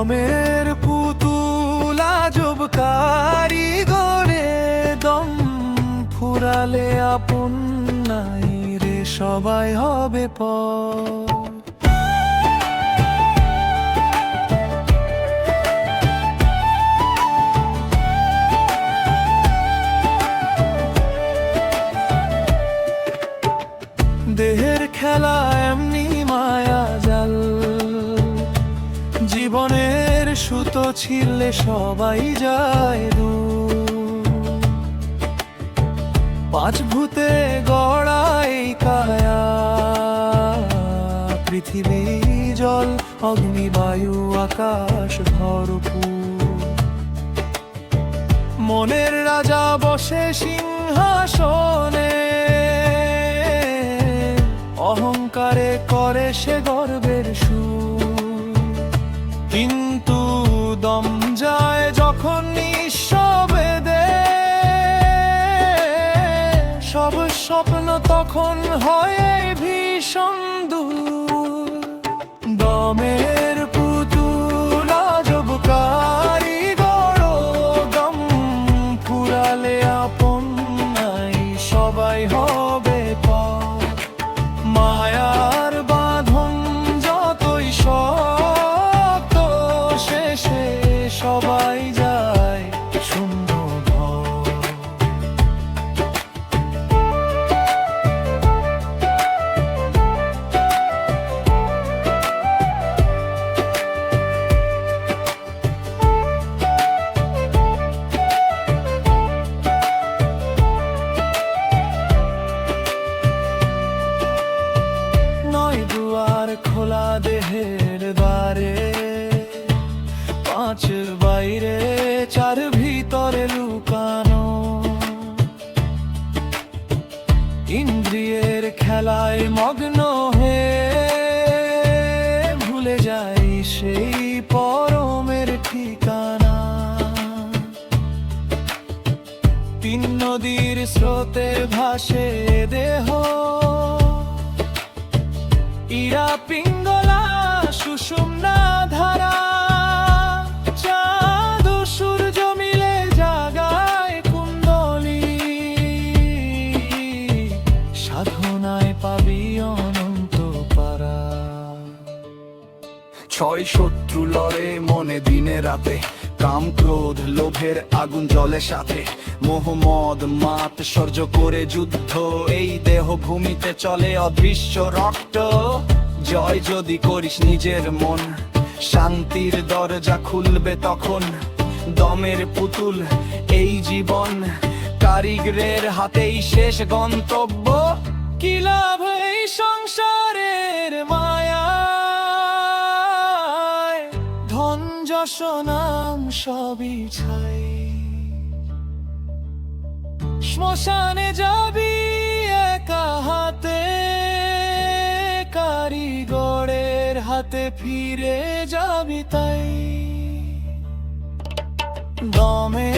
দমের পুতুল আজব কারিগরে দম ফুরালে আপন নাই রে সবাই হবে পর। দেহের খেলা এমনি মায়া জাল, জীবনের সুতো ছিঁড়লে সবাই যায় দূর। পাঁচ ভূতে গড়া এই কায়া, পৃথিবী জল অগ্নি বায়ু আকাশ ভরপুর। মনের রাজা বসে সিংহাসনে, অহংকারে করে সে গর্বের সুর। কিন্তু দম যায় যখন নিঃশবে দে, সব স্বপ্ন তখন হয় ভীষণ দূর। দমের পুতুল আজব কারিগর দম ফুরালে আপন নাই সবাই হবে পর। মায়ার বাঁধন যতই শক্ত শেষে সবাই যায় শূন্য ঘর। নয় দুয়ার খোলা দেহের দ্বারে, পাঁচের বাইরে চার ভিতরে লুকানো। ইন্দ্রিয়ের খেলায় মগ্ন হয়ে ভুলে যাই সেই পরমের ঠিকানা। তিন নদীর স্রোতে ভাসে দেহ, ইরা পিঙ্গলা সুষুম্না ধারা। চাঁদ ও সূর্য মিলে জাগায় কুণ্ডলী, সাধনায় পাবি অনন্ত পারা। ছয় শত্রু লড়ে মনে দিনে রাতে, কাম ক্রোধ লোভের আগুন জলে সাথে। মোহ মদ মাত সহ্য করে যুদ্ধ, এই দেহ ভূমিতে চলে অদৃশ্য রক্ত। জয় যদি করিস নিজের মন, শান্তির দরজা খুলবে তখন। দমের পুতুল এই জীবন, কারিগরের হাতেই শেষ গন্তব্য। কি লাভ এই সংসারের মায়া, ধন যশ নাম সবই ছাই। শ্মশানে যাবি একা হাতে, কারিগরের হাতে ফিরে যাবি তাই। দমে